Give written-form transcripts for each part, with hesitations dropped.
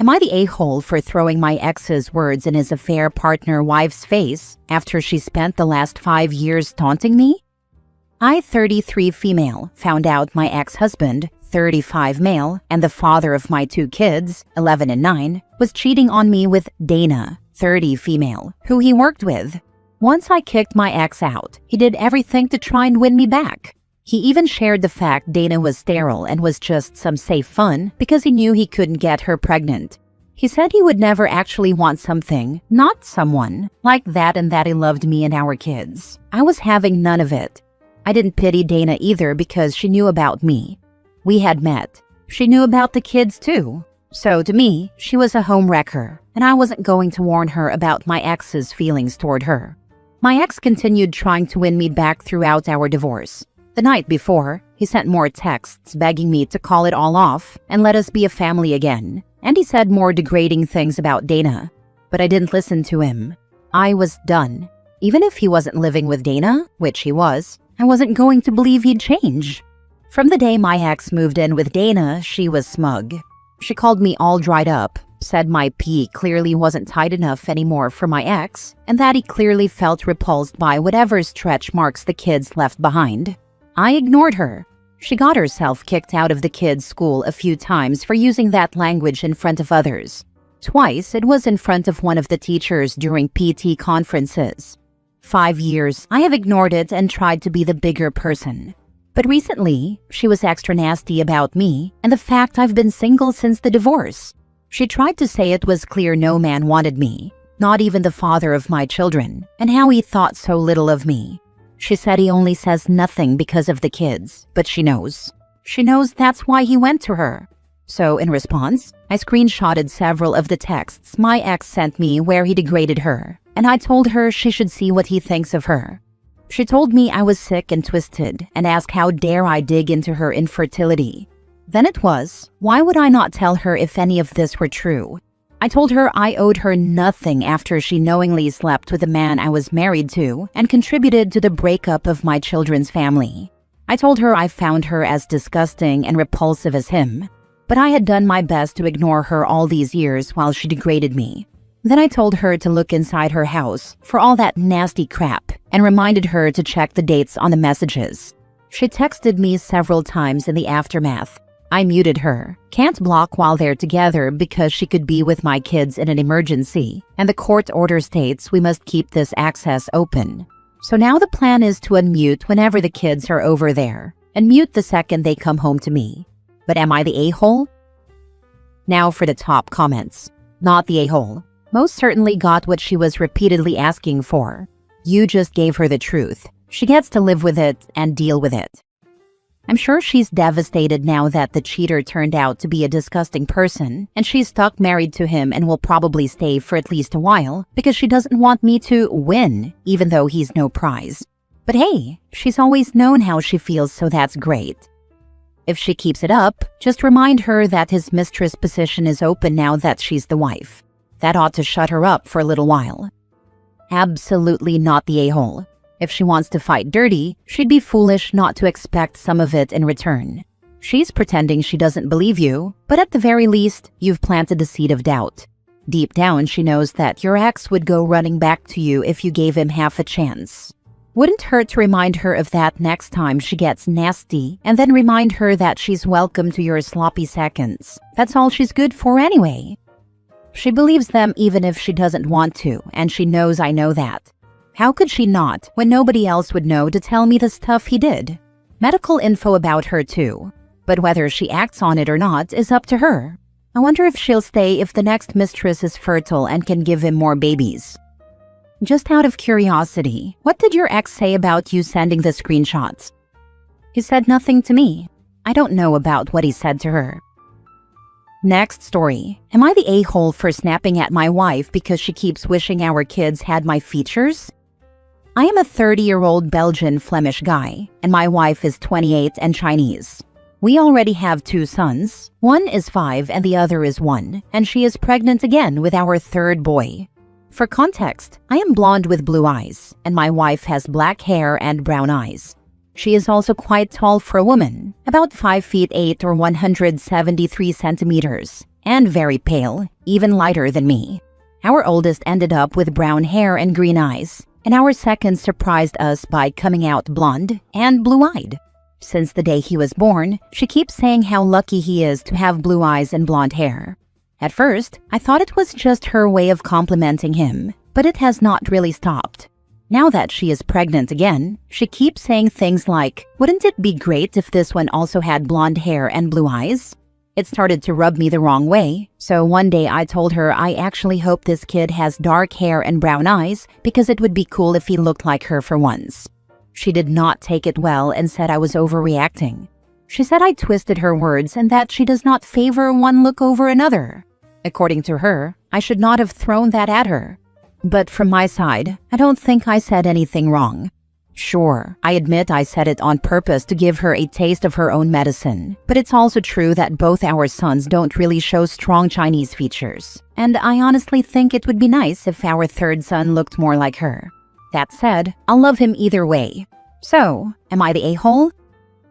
Am I the a-hole for throwing my ex's words in his affair partner wife's face after she spent the last 5 years taunting me? I, 33 female, found out my ex-husband, 35 male, and the father of my 2 kids, 11 and 9, was cheating on me with Dana, 30 female, who he worked with. Once I kicked my ex out, he did everything to try and win me back. He even shared the fact Dana was sterile and was just some safe fun because he knew he couldn't get her pregnant. He said he would never actually want something, not someone, like that and that he loved me and our kids. I was having none of it. I didn't pity Dana either because she knew about me. We had met. She knew about the kids too. So to me, she was a home wrecker, and I wasn't going to warn her about my ex's feelings toward her. My ex continued trying to win me back throughout our divorce. The night before, he sent more texts begging me to call it all off and let us be a family again. And he said more degrading things about Dana. But I didn't listen to him. I was done. Even if he wasn't living with Dana, which he was, I wasn't going to believe he'd change. From the day my ex moved in with Dana, she was smug. She called me all dried up, said my pee clearly wasn't tight enough anymore for my ex, and that he clearly felt repulsed by whatever stretch marks the kids left behind. I ignored her. She got herself kicked out of the kids' school a few times for using that language in front of others. Twice, it was in front of one of the teachers during PT conferences. 5 years, I have ignored it and tried to be the bigger person. But recently, she was extra nasty about me and the fact I've been single since the divorce. She tried to say it was clear no man wanted me, not even the father of my children, and how he thought so little of me. She said he only says nothing because of the kids, but she knows. She knows that's why he went to her. So in response, I screenshotted several of the texts my ex sent me where he degraded her, and I told her she should see what he thinks of her. She told me I was sick and twisted and asked how dare I dig into her infertility. Then it was, why would I not tell her if any of this were true? I told her I owed her nothing after she knowingly slept with a man I was married to and contributed to the breakup of my children's family. I told her I found her as disgusting and repulsive as him, but I had done my best to ignore her all these years while she degraded me. Then I told her to look inside her house for all that nasty crap and reminded her to check the dates on the messages. She texted me several times in the aftermath. I muted her. Can't block while they're together because she could be with my kids in an emergency, and the court order states we must keep this access open. So now the plan is to unmute whenever the kids are over there, and mute the second they come home to me. But am I the a-hole? Now for the top comments. Not the a-hole. Most certainly got what she was repeatedly asking for. You just gave her the truth. She gets to live with it and deal with it. I'm sure she's devastated now that the cheater turned out to be a disgusting person, and she's stuck married to him and will probably stay for at least a while because she doesn't want me to win, even though he's no prize. But hey, she's always known how she feels, so that's great. If she keeps it up, just remind her that his mistress position is open now that she's the wife. That ought to shut her up for a little while. Absolutely not the a-hole. If she wants to fight dirty, she'd be foolish not to expect some of it in return. She's pretending she doesn't believe you, but at the very least, you've planted the seed of doubt. Deep down, she knows that your ex would go running back to you if you gave him half a chance. Wouldn't hurt to remind her of that next time she gets nasty, and then remind her that she's welcome to your sloppy seconds. That's all she's good for anyway. She believes them even if she doesn't want to, and she knows I know that. How could she not, when nobody else would know to tell me the stuff he did? Medical info about her too. But whether she acts on it or not is up to her. I wonder if she'll stay if the next mistress is fertile and can give him more babies. Just out of curiosity, what did your ex say about you sending the screenshots? He said nothing to me. I don't know about what he said to her. Next story. Am I the a-hole for snapping at my wife because she keeps wishing our kids had my features? I am a 30-year-old Belgian Flemish guy, and my wife is 28 and Chinese. We already have 2 sons. One is 5 and the other is 1, and she is pregnant again with our 3rd boy. For context, I am blonde with blue eyes, and my wife has black hair and brown eyes. She is also quite tall for a woman, about 5 feet 8 or 173 centimeters. and very pale, even lighter than me. Our oldest ended up with brown hair and green eyes, and our second surprised us by coming out blonde and blue-eyed. Since the day he was born, she keeps saying how lucky he is to have blue eyes and blonde hair. At first, I thought it was just her way of complimenting him, but it has not really stopped. Now that she is pregnant again, she keeps saying things like, "Wouldn't it be great if this one also had blonde hair and blue eyes?" It started to rub me the wrong way, so one day I told her I actually hope this kid has dark hair and brown eyes because it would be cool if he looked like her for once. She did not take it well and said I was overreacting. She said I twisted her words and that she does not favor one look over another. According to her, I should not have thrown that at her. But from my side, I don't think I said anything wrong. Sure, I admit I said it on purpose to give her a taste of her own medicine, but it's also true that both our sons don't really show strong Chinese features, and I honestly think it would be nice if our third son looked more like her. That said, I'll love him either way. So, am I the a-hole?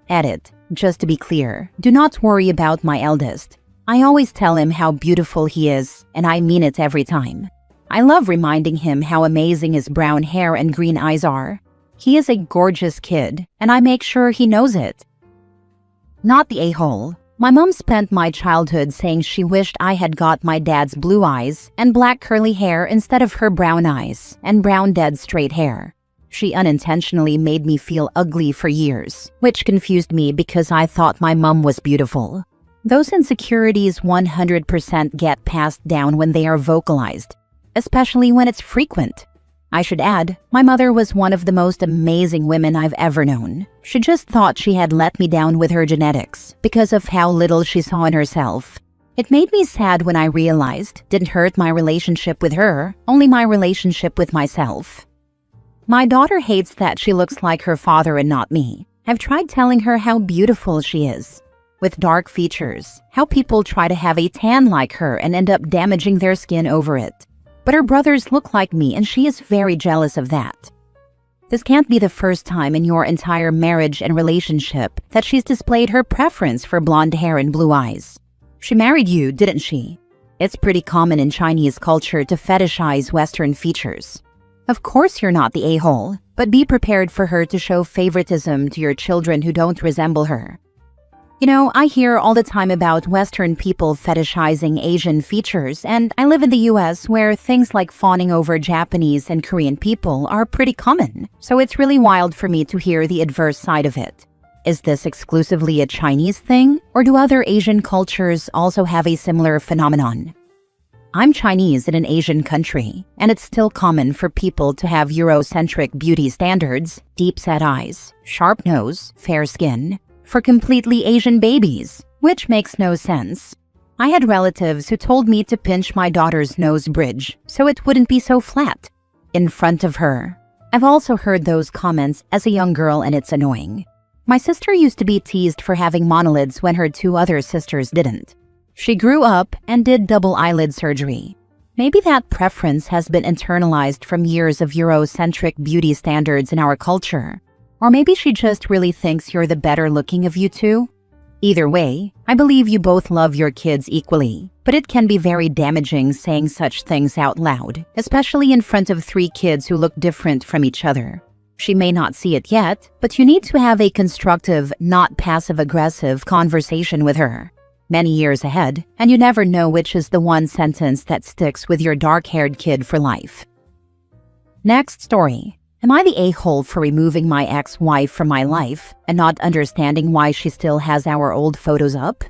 Edit. Just to be clear, do not worry about my eldest. I always tell him how beautiful he is, and I mean it every time. I love reminding him how amazing his brown hair and green eyes are. He is a gorgeous kid, and I make sure he knows it. Not the a-hole. My mom spent my childhood saying she wished I had got my dad's blue eyes and black curly hair instead of her brown eyes and brown dead straight hair. She unintentionally made me feel ugly for years, which confused me because I thought my mom was beautiful. Those insecurities 100% get passed down when they are vocalized, especially when it's frequent. I should add, my mother was one of the most amazing women I've ever known. She just thought she had let me down with her genetics because of how little she saw in herself. It made me sad when I realized it didn't hurt my relationship with her, only my relationship with myself. My daughter hates that she looks like her father and not me. I've tried telling her how beautiful she is, with dark features, how people try to have a tan like her and end up damaging their skin over it. But her brothers look like me and she is very jealous of that. This can't be the first time in your entire marriage and relationship that she's displayed her preference for blonde hair and blue eyes. She married you, didn't she? It's pretty common in Chinese culture to fetishize Western features. Of course you're not the a-hole, but be prepared for her to show favoritism to your children who don't resemble her. You know, I hear all the time about Western people fetishizing Asian features, and I live in the US where things like fawning over Japanese and Korean people are pretty common, so it's really wild for me to hear the adverse side of it. Is this exclusively a Chinese thing, or do other Asian cultures also have a similar phenomenon? I'm Chinese in an Asian country, and it's still common for people to have Eurocentric beauty standards, deep-set eyes, sharp nose, fair skin, for completely Asian babies, which makes no sense. I had relatives who told me to pinch my daughter's nose bridge so it wouldn't be so flat in front of her. I've also heard those comments as a young girl and it's annoying. My sister used to be teased for having monolids when her two other sisters didn't. She grew up and did double eyelid surgery. Maybe that preference has been internalized from years of Eurocentric beauty standards in our culture. Or maybe she just really thinks you're the better looking of you two. Either way, I believe you both love your kids equally, but it can be very damaging saying such things out loud, especially in front of three kids who look different from each other. She may not see it yet, but you need to have a constructive, not passive-aggressive conversation with her. Many years ahead, and you never know which is the one sentence that sticks with your dark-haired kid for life. Next story. Am I the a-hole for removing my ex-wife from my life and not understanding why she still has our old photos up?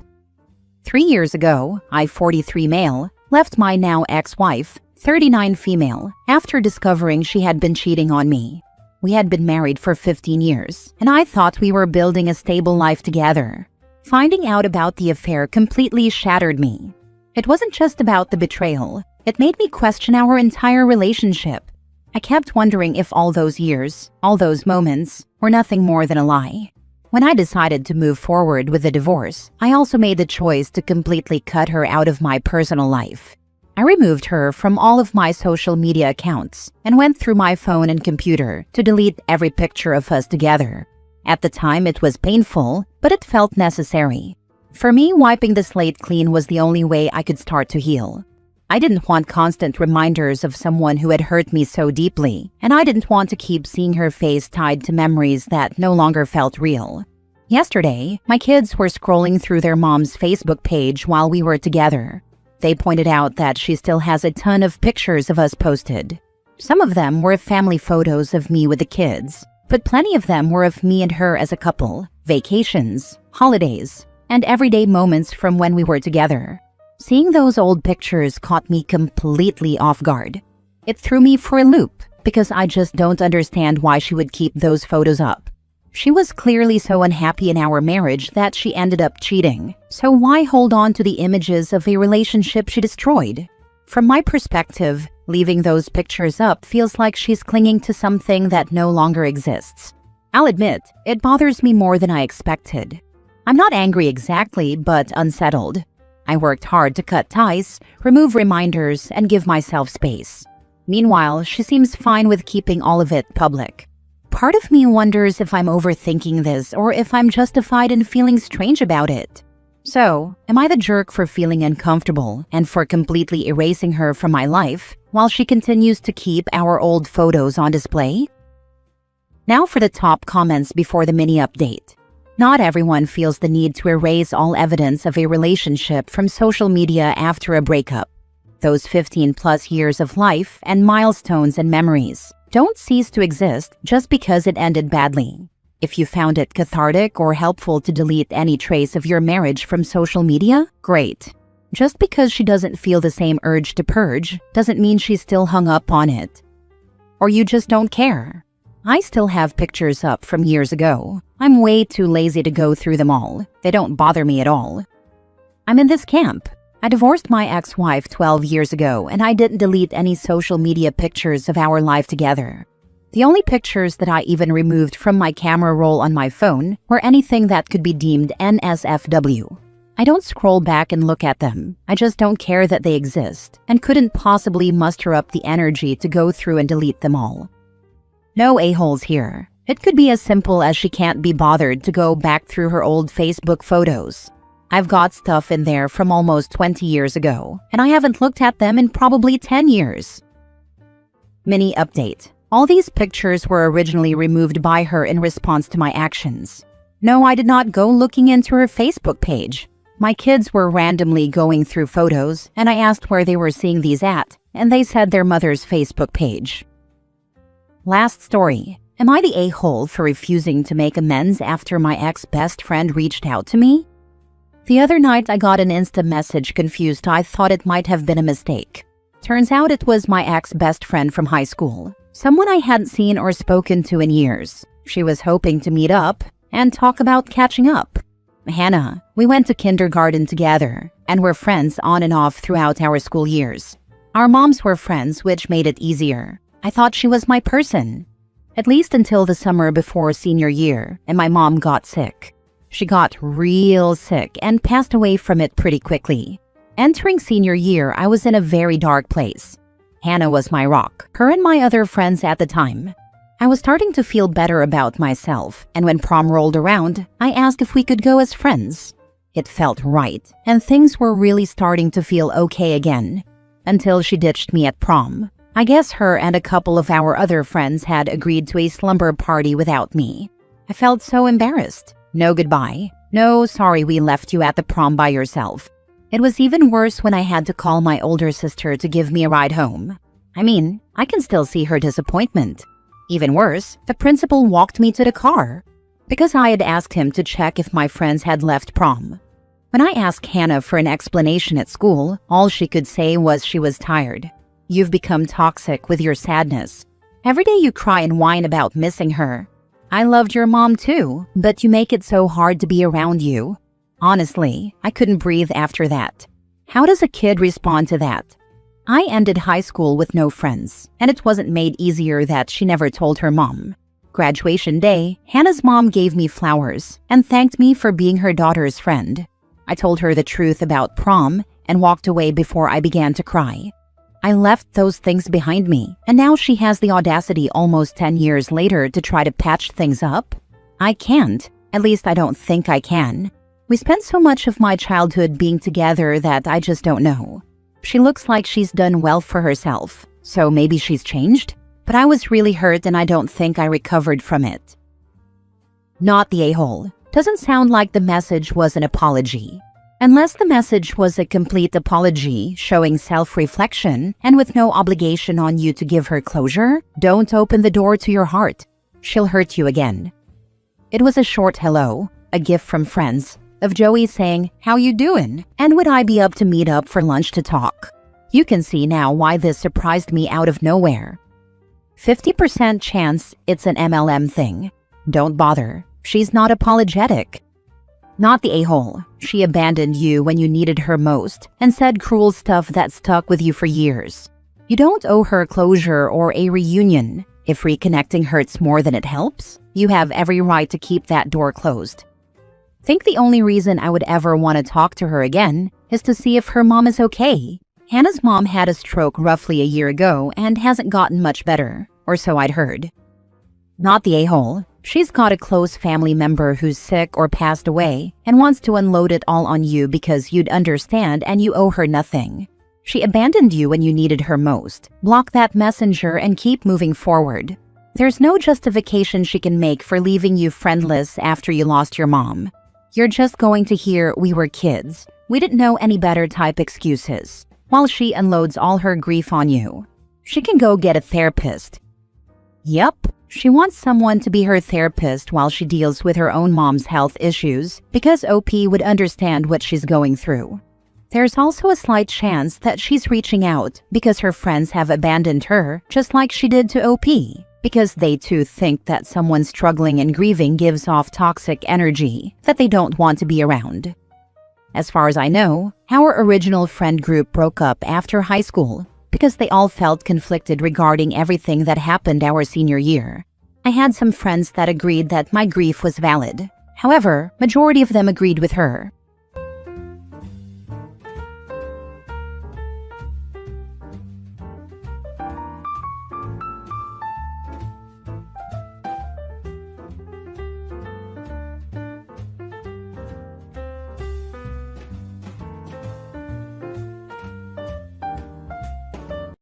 3 years ago, I, 43 male, left my now ex-wife, 39 female, after discovering she had been cheating on me. We had been married for 15 years, and I thought we were building a stable life together. Finding out about the affair completely shattered me. It wasn't just about the betrayal. It made me question our entire relationship. I kept wondering if all those years, all those moments, were nothing more than a lie. When I decided to move forward with the divorce, I also made the choice to completely cut her out of my personal life. I removed her from all of my social media accounts and went through my phone and computer to delete every picture of us together. At the time, it was painful, but it felt necessary. For me, wiping the slate clean was the only way I could start to heal. I didn't want constant reminders of someone who had hurt me so deeply, and I didn't want to keep seeing her face tied to memories that no longer felt real. Yesterday, my kids were scrolling through their mom's Facebook page while we were together. They pointed out that she still has a ton of pictures of us posted. Some of them were family photos of me with the kids, but plenty of them were of me and her as a couple, vacations, holidays, and everyday moments from when we were together. Seeing those old pictures caught me completely off guard. It threw me for a loop because I just don't understand why she would keep those photos up. She was clearly so unhappy in our marriage that she ended up cheating. So why hold on to the images of a relationship she destroyed? From my perspective, leaving those pictures up feels like she's clinging to something that no longer exists. I'll admit, it bothers me more than I expected. I'm not angry exactly, but unsettled. I worked hard to cut ties, remove reminders, and give myself space. Meanwhile, she seems fine with keeping all of it public. Part of me wonders if I'm overthinking this or if I'm justified in feeling strange about it. So, am I the jerk for feeling uncomfortable and for completely erasing her from my life while she continues to keep our old photos on display? Now for the top comments before the mini update. Not everyone feels the need to erase all evidence of a relationship from social media after a breakup. Those 15+ years of life and milestones and memories don't cease to exist just because it ended badly. If you found it cathartic or helpful to delete any trace of your marriage from social media, great. Just because she doesn't feel the same urge to purge doesn't mean she's still hung up on it. Or you just don't care. I still have pictures up from years ago. I'm way too lazy to go through them all. They don't bother me at all. I'm in this camp. I divorced my ex-wife 12 years ago, and I didn't delete any social media pictures of our life together. The only pictures that I even removed from my camera roll on my phone were anything that could be deemed NSFW. I don't scroll back and look at them. I just don't care that they exist, and couldn't possibly muster up the energy to go through and delete them all. No a-holes here. It could be as simple as she can't be bothered to go back through her old Facebook photos. I've got stuff in there from almost 20 years ago, and I haven't looked at them in probably 10 years. Mini update. All these pictures were originally removed by her in response to my actions. No, I did not go looking into her Facebook page. My kids were randomly going through photos, and I asked where they were seeing these at, and they said their mother's Facebook page. Last story. Am I the a-hole for refusing to make amends after my ex-best friend reached out to me? The other night I got an Insta message confused. I thought it might have been a mistake. Turns out it was my ex-best friend from high school, someone I hadn't seen or spoken to in years. She was hoping to meet up and talk about catching up. Hannah, we went to kindergarten together and were friends on and off throughout our school years. Our moms were friends, which made it easier. I thought she was my person. At least until the summer before senior year, and my mom got sick. She got real sick and passed away from it pretty quickly. Entering senior year, I was in a very dark place. Hannah was my rock, her and my other friends at the time. I was starting to feel better about myself, and when prom rolled around, I asked if we could go as friends. It felt right, and things were really starting to feel okay again. Until she ditched me at prom. I guess her and a couple of our other friends had agreed to a slumber party without me. I felt so embarrassed. No goodbye. No sorry we left you at the prom by yourself. It was even worse when I had to call my older sister to give me a ride home. I mean, I can still see her disappointment. Even worse, the principal walked me to the car because I had asked him to check if my friends had left prom. When I asked Hannah for an explanation at school, all she could say was she was tired. You've become toxic with your sadness. Every day you cry and whine about missing her. I loved your mom too, but you make it so hard to be around you. Honestly, I couldn't breathe after that. How does a kid respond to that? I ended high school with no friends, and it wasn't made easier that she never told her mom. Graduation day, Hannah's mom gave me flowers and thanked me for being her daughter's friend. I told her the truth about prom and walked away before I began to cry. I left those things behind me, and now she has the audacity almost 10 years later to try to patch things up? I can't. At least I don't think I can. We spent so much of my childhood being together that I just don't know. She looks like she's done well for herself, so maybe she's changed? But I was really hurt and I don't think I recovered from it. Not the a-hole. Doesn't sound like the message was an apology. Unless the message was a complete apology, showing self-reflection, and with no obligation on you to give her closure, don't open the door to your heart. She'll hurt you again. It was a short hello, a gift from friends, of Joey saying, "How you doing? And would I be up to meet up for lunch to talk?" You can see now why this surprised me out of nowhere. 50% chance it's an MLM thing. Don't bother. She's not apologetic. Not the a-hole. She abandoned you when you needed her most and said cruel stuff that stuck with you for years. You don't owe her closure or a reunion. If reconnecting hurts more than it helps, you have every right to keep that door closed. Think the only reason I would ever want to talk to her again is to see if her mom is okay. Hannah's mom had a stroke roughly a year ago and hasn't gotten much better, or so I'd heard. Not the a-hole. She's got a close family member who's sick or passed away and wants to unload it all on you because you'd understand and you owe her nothing. She abandoned you when you needed her most. Block that messenger and keep moving forward. There's no justification she can make for leaving you friendless after you lost your mom. You're just going to hear "we were kids, we didn't know any better" type excuses, while she unloads all her grief on you. She can go get a therapist. Yep, she wants someone to be her therapist while she deals with her own mom's health issues because OP would understand what she's going through. There's also a slight chance that she's reaching out because her friends have abandoned her just like she did to OP, because they too think that someone struggling and grieving gives off toxic energy that they don't want to be around. As far as I know, our original friend group broke up after high school because they all felt conflicted regarding everything that happened our senior year. I had some friends that agreed that my grief was valid. However, majority of them agreed with her.